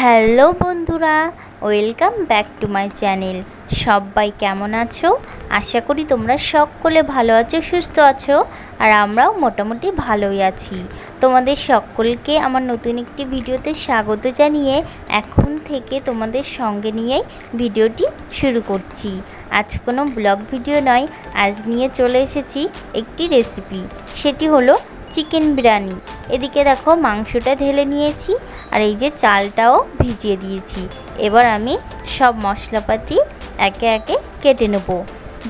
Hello বন্ধুরা, welcome back to my channel. সবাই কেমন আছো? আশা করি তোমরা সকলে ভালো আছো, সুস্থ আছো, আর আমরাও মোটামুটি ভালোই আছি। তোমাদের সকলকে আমার নতুন একটি ভিডিওতে স্বাগত জানিয়ে এখন থেকে তোমাদের সঙ্গে নিয়েই ভিডিওটি শুরু করছি। আজ কোনো ব্লগ ভিডিও নয়, আজ নিয়ে চলে এসেছি একটি রেসিপি, সেটি হলো চিকেন বিরিয়ানি। এদিকে দেখো মাংসটা ঢেলে নিয়েছি, আর এই যে চালটাও ভিজিয়ে দিয়েছি। এবার আমি সব মশলাপাতি একে একে কেটে নেব।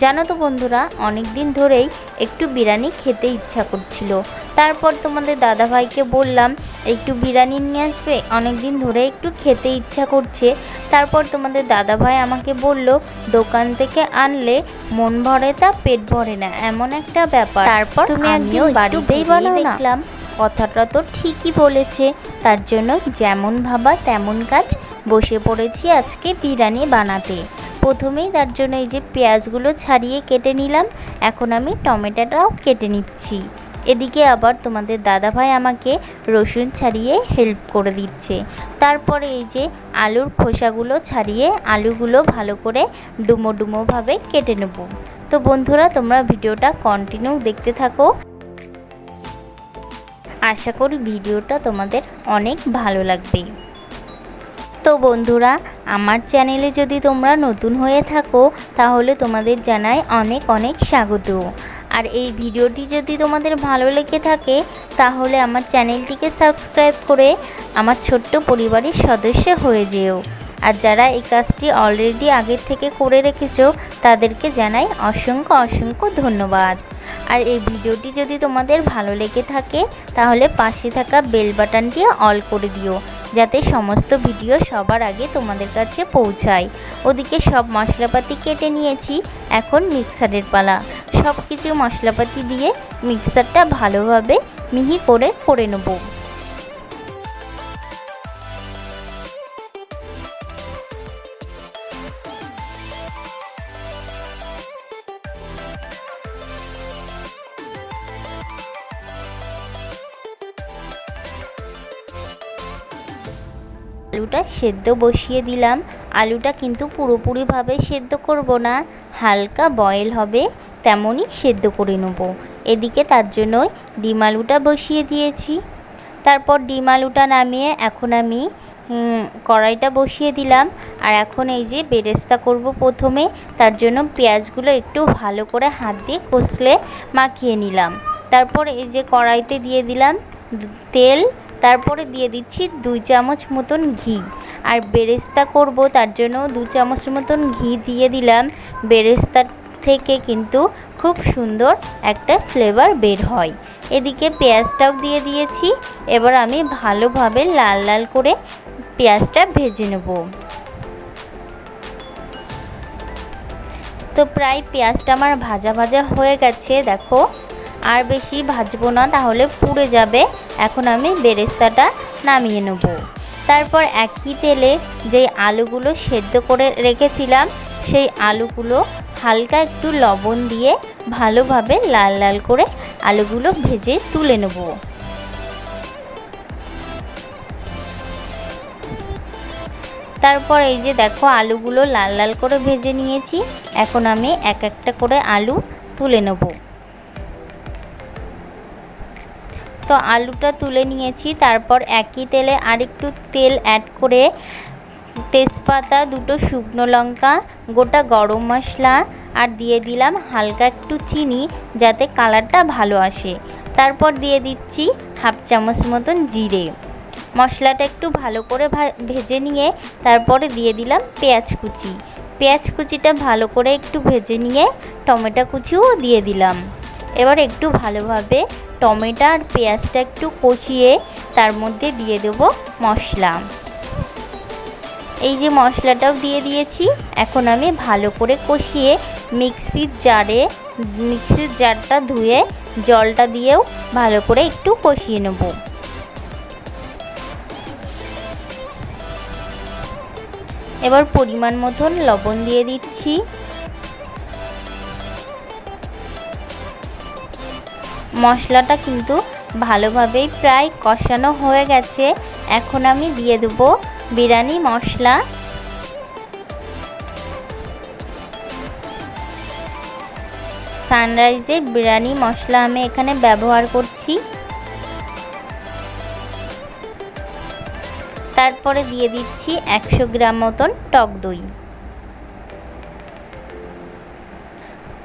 জানো তো বন্ধুরা, অনেক দিন ধরেই একটু বিরিয়ানি খেতে ইচ্ছা করছিল। তারপর তোমাদের দাদাভাইকে বললাম একটু বিরিয়ানি নিয়ে আসবে, অনেক দিন ধরে একটু খেতে ইচ্ছা করছে। তারপর তোমাদের দাদাভাই আমাকে বলল, দোকান থেকে আনলে মন ভরে তা পেট ভরে না, এমন একটা ব্যাপার। তারপর তুমি একদিন বাড়িতেই বানাও না। দেখলাম কথাটা তো ঠিকই বলেছে, তার জন্য যেমন ভাবা তেমন কাজ, বসে পড়েছি আজকে বিরিয়ানি বানাতে। প্রথমেই তার জন্য এই যে পেঁয়াজগুলো ছাড়িয়ে কেটে নিলাম, এখন আমি টমেটোটাও কেটে নিচ্ছি। এদিকে আবার তোমাদের দাদাভাই আমাকে রসুন ছাড়িয়ে হেল্প করে দিচ্ছে। তারপরে এই যে আলুর খোসাগুলো ছাড়িয়ে আলুগুলো ভালো করে ডুমো ডুমোভাবে কেটে নেব। তো বন্ধুরা, তোমরা ভিডিওটা কন্টিনিউ দেখতে থাকো, আশা করি ভিডিওটা তোমাদের অনেক ভালো লাগবে। তো বন্ধুরা, আমার চ্যানেলে যদি তোমরা নতুন হয়ে থাকো তাহলে তোমাদের জানাই অনেক অনেক স্বাগত। আর এই ভিডিওটি যদি তোমাদের ভালো লেগে থাকে তাহলে আমার চ্যানেলটিকে সাবস্ক্রাইব করে আমার ছোট্ট পরিবারের সদস্য হয়ে যেও। আর যারা এই কাজটি অলরেডি আগের থেকে করে রেখেছো তাদেরকে জানাই অসংখ্য অসংখ্য ধন্যবাদ। আর এই ভিডিওটি যদি তোমাদের ভালো লেগে থাকে তাহলে পাশে থাকা বেল বাটনটি অল করে দিও, যাতে সমস্ত ভিডিও সবার আগে তোমাদের কাছে পৌঁছায়। ওদিকে সব মশলাপাতি কেটে নিয়েছি, এখন মিক্সারের পালা। সব কিছু মশলাপাতি দিয়ে মিক্সারটা ভালোভাবে মিহি করে নেব। আলুটা সেদ্ধ বসিয়ে দিলাম। আলুটা কিন্তু পুরোপুরিভাবে সেদ্ধ করব না, হালকা বয়েল হবে তেমনই সেদ্ধ করে নেব। এদিকে তার জন্যই ডিম আলুটা বসিয়ে দিয়েছি। তারপর ডিম আলুটা নামিয়ে এখন আমি কড়াইটা বসিয়ে দিলাম। আর এখন এই যে বেরেস্তা করব প্রথমে, তার জন্য পেঁয়াজগুলো একটু ভালো করে হাত দিয়ে কষলে মাখিয়ে নিলাম। তারপর এই যে কড়াইতে দিয়ে দিলাম তেল, তারপরে দিয়ে দিচ্ছি 2 চামচ মতন ঘি। আর বেরেস্তা করব তার জন্য 2 চামচ মতন ঘি দিয়ে দিলাম। বেরেস্তার থেকে কিন্তু খুব সুন্দর একটা ফ্লেভার বের হয়। এদিকে পেঁয়াজটাও দিয়ে দিয়েছি। এবার আমি ভালোভাবে লাল লাল করে পেঁয়াজটা ভেজে নেব। তো প্রায় পেঁয়াজটা আমার ভাজা ভাজা হয়ে গেছে, দেখো আর বেশি ভাজবো না, তাহলে পুড়ে যাবে। এখন আমি বেরেস্তাটা নামিয়ে নেব। তারপর একই তেলে যে আলুগুলো সেদ্ধ করে রেখেছিলাম সেই আলুগুলো হালকা একটু লবণ দিয়ে ভালোভাবে লাল লাল করে আলুগুলো ভেজে তুলে নেব। তারপর এই যে দেখো আলুগুলো লাল লাল করে ভেজে নিয়েছি, এখন আমি এক একটা করে আলু তুলে নেব। তো আলুটা তুলে নিয়েছি। তারপর একই তেলে আরেকটু তেল অ্যাড করে তেজপাতা, 2টো শুকনো লঙ্কা, গোটা গরম মশলা আর দিয়ে দিলাম হালকা একটু চিনি, যাতে কালারটা ভালো আসে। তারপর দিয়ে দিচ্ছি 1/2 চামচ মতন জিরে। মশলাটা একটু ভালো করে ভেজে নিয়ে তারপরে দিয়ে দিলাম পেঁয়াজ কুচি। পেঁয়াজ কুচিটা ভালো করে একটু ভেজে নিয়ে টমেটো কুচিও দিয়ে দিলাম। এবার একটু ভালোভাবে টমেটো আর পেঁয়াজটা একটু কষিয়ে তার মধ্যে দিয়ে দেব মশলা। এই যে মশলাটাও দিয়ে দিয়েছি। এখন আমি ভালো করে কষিয়ে মিক্সির জারটা ধুয়ে জলটা দিয়েও ভালো করে একটু কষিয়ে নেব। এবার পরিমাণ মতন লবণ দিয়ে দিচ্ছি। মশলাটা কিন্তু ভালোভাবেই প্রায় কষানো হয়ে গেছে। এখন আমি দিয়ে দেবো বিরিয়ানি মশলা, সানরাইজের বিরিয়ানি মশলা আমি এখানে ব্যবহার করছি। তারপরে দিয়ে দিচ্ছি 100 গ্রাম মতন টক দই।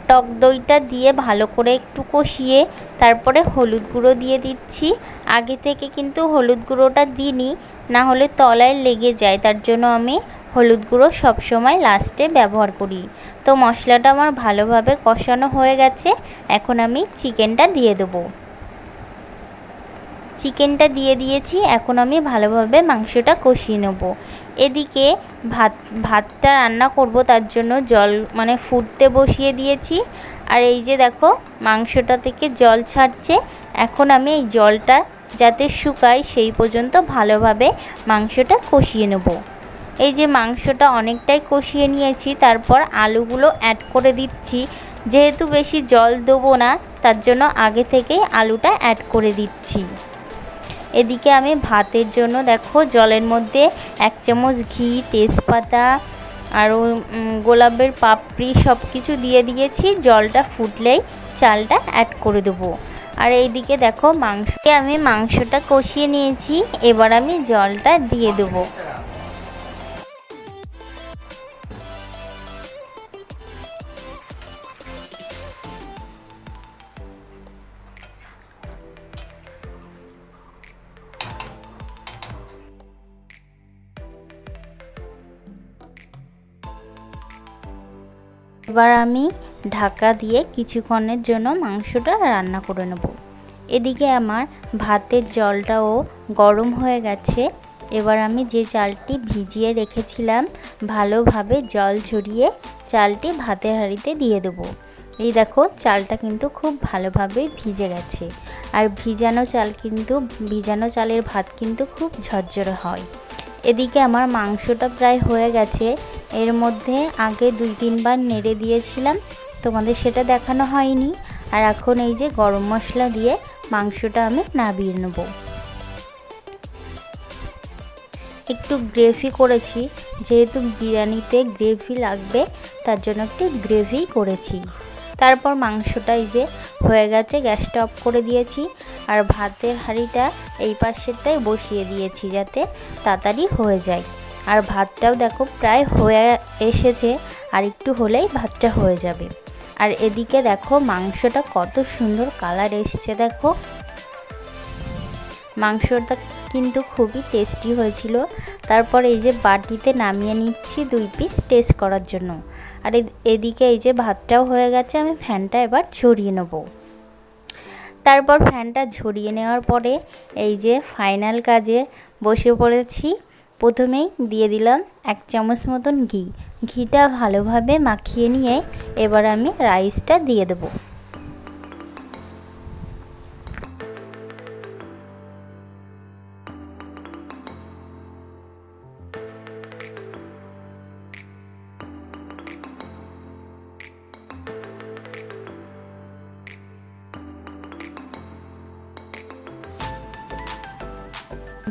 টক দইটা দিয়ে ভালো করে একটু কষিয়ে তারপরে হলুদ গুঁড়ো দিয়ে দিচ্ছি। আগে থেকে কিন্তু হলুদ গুঁড়োটা দিইনি, না হলে তলায় লেগে যায়, তার জন্য আমি হলুদ গুঁড়ো সবসময় লাস্টে ব্যবহার করি। তো মশলাটা আমার ভালোভাবে কষানো হয়ে গেছে, এখন আমি চিকেনটা দিয়ে দেবো। চিকেনটা দিয়ে দিয়েছি, এখন আমি ভালোভাবে মাংসটা কষিয়ে নেব। এদিকে ভাতটা রান্না করব, তার জন্য জল ফুটতে বসিয়ে দিয়েছি। আর এই যে দেখো মাংসটা থেকে জল ছাড়ছে, এখন আমি এই জলটা যাতে শুকায় সেই পর্যন্ত ভালোভাবে মাংসটা কষিয়ে নেব। এই যে মাংসটা অনেকটাই কষিয়ে নিয়েছি, তারপর আলুগুলো অ্যাড করে দিচ্ছি। যেহেতু বেশি জল দেবো না, তার জন্য আগে থেকেই আলুটা অ্যাড করে দিচ্ছি। এদিকে আমি ভাতের জন্য দেখো জলের মধ্যে 1 চামচ ঘি, তেজপাতা আর গোলাপের পাপড়ি সব কিছু দিয়ে দিয়েছি। জলটা ফুটলেই চালটা অ্যাড করে দেবো। আর এইদিকে দেখো আমি মাংসটা কষিয়ে নিয়েছি, এবার আমি জলটা দিয়ে দেবো। এবার আমি ঢাকা দিয়ে কিছুক্ষণের জন্য মাংসটা রান্না করে নেব। এদিকে আমার ভাতের জলটাও গরম হয়ে গেছে। এবার আমি যে চালটি ভিজিয়ে রেখেছিলাম ভালোভাবে জল ঝরিয়ে চালটি ভাতের হাঁড়িতে দিয়ে দেবো। এই দেখো চালটা কিন্তু খুব ভালোভাবে ভিজে গেছে। আর ভিজানো চালের ভাত কিন্তু খুব ঝরঝরে হয়। এদিকে আমার মাংসটা প্রায় হয়ে গেছে। এর মধ্যে আগে 2-3 বার নেড়ে দিয়েছিলাম, তোমাদের সেটা দেখানো হয়নি। আর এখন এই যে গরম মশলা দিয়ে মাংসটা আমি নামিয়ে নেব। একটু গ্রেভি করেছি, যেহেতু বিরিয়ানিতে গ্রেভি লাগবে তার জন্য একটু গ্রেভি করেছি। তারপর মাংসটা এই যে হয়ে গেছে, গ্যাসটা অফ করে দিয়েছি। আর ভাতের হাঁড়িটা এই পাশেরটায় বসিয়ে দিয়েছি যাতে তাড়াতাড়ি হয়ে যায়। আর ভাতটাও দেখো প্রায় হয়ে এসেছে, আর একটু হলেই ভাতটা হয়ে যাবে। আর এদিকে দেখো মাংসটা কত সুন্দর কালার এসেছে। দেখো মাংসটা কিন্তু খুবই টেস্টি হয়েছিল। তারপর এই যে বাটিতে নামিয়ে নিচ্ছি 2 পিস টেস্ট করার জন্য। আর এদিকে এই যে ভাতটাও হয়ে গেছে, আমি ফ্যানটা এবার ঝরিয়ে নেব। তারপর ফ্যানটা ঝরিয়ে নেওয়ার পরে এই যে ফাইনাল কাজে বসে পড়েছি। প্রথমেই দিয়ে দিলাম 1 চামচ মতন ঘি। ঘিটা ভালোভাবে মাখিয়ে নিয়ে এবার আমি রাইসটা দিয়ে দেবো।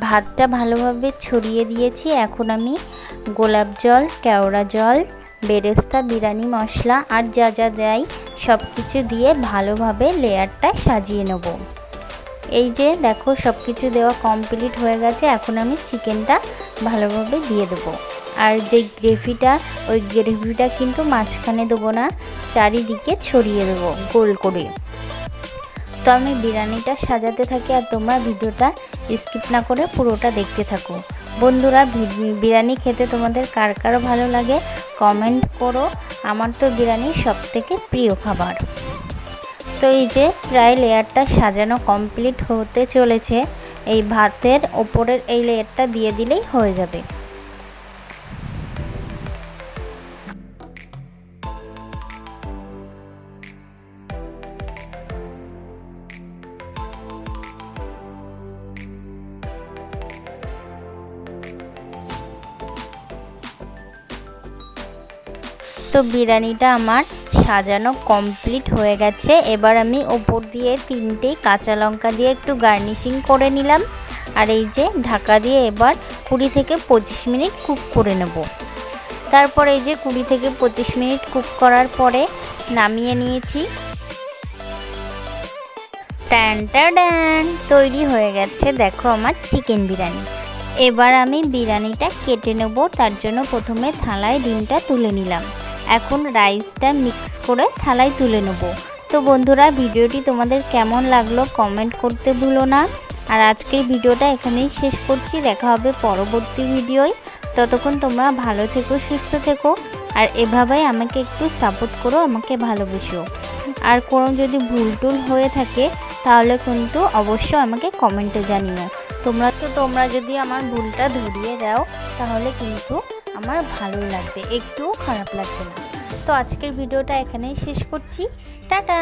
ভাতটা ভালোভাবে ছড়িয়ে দিয়েছি। এখন আমি গোলাপ জল, কেওড়া জল, বেরেস্তা, বিরিয়ানি মশলা আর যা যা দেয় সব কিছু দিয়ে ভালোভাবে লেয়ারটা সাজিয়ে নেব। এই যে দেখো সব কিছু দেওয়া কমপ্লিট হয়ে গেছে। এখন আমি চিকেনটা ভালোভাবে দিয়ে দেবো। আর যে গ্রেভিটা, ওই গ্রেভিটা কিন্তু মাঝখানে দেবো না, চারিদিকে ছড়িয়ে দেবো গোল করে। তো আমি বিরিয়ানিটা সাজাতে থাকি, আর তোমরা ভিডিওটা স্কিপ না করে পুরোটা দেখতে থাকো। বন্ধুরা, বিরিয়ানি খেতে তোমাদের কার কার ভালো লাগে কমেন্ট করো। আমার তো বিরিয়ানি সবথেকে প্রিয় খাবার। তো এই যে প্রায় লেয়ারটা সাজানো কমপ্লিট হতে চলেছে। এই ভাতের ওপরের এই লেয়ারটা দিয়ে দিলেই হয়ে যাবে। তো বিরিয়ানিটা আমার সাজানো কমপ্লিট হয়ে গেছে। এবার আমি ওপর দিয়ে 3টে কাঁচা লঙ্কা দিয়ে একটু গার্নিশিং করে নিলাম। আর এই যে ঢাকা দিয়ে এবার 20 থেকে 25 মিনিট কুক করে নেব। তারপর এই যে 20 থেকে 25 মিনিট কুক করার পরে নামিয়ে নিয়েছি। টান টান, তৈরি হয়ে গেছে দেখো আমার চিকেন বিরিয়ানি। এবার আমি বিরিয়ানিটা কেটে নেব। তার জন্য প্রথমে থালায় ডিমটা তুলে নিলাম। এখন রাইসটা মিক্স করে থালায় তুলে নেব। তো বন্ধুরা, ভিডিওটি তোমাদের কেমন লাগলো কমেন্ট করতে ভুলো না। আর আজকের ভিডিওটা এখানেই শেষ করছি। দেখা হবে পরবর্তী ভিডিওয়। ততক্ষণ তোমরা ভালো থেকো, সুস্থ থেকো, আর এভাবেই আমাকে একটু সাপোর্ট করো, আমাকে ভালোবেসো। আর কোনো যদি ভুল টুল হয়ে থাকে তাহলে কিন্তু অবশ্যই আমাকে কমেন্টে জানিও। তোমরা যদি আমার ভুলটা ধরিয়ে দাও তাহলে কিন্তু আমার ভালো লাগবে, একটুও খারাপ লাগবে না। তো আজকের ভিডিওটা এখানেই শেষ করছি। টাটা।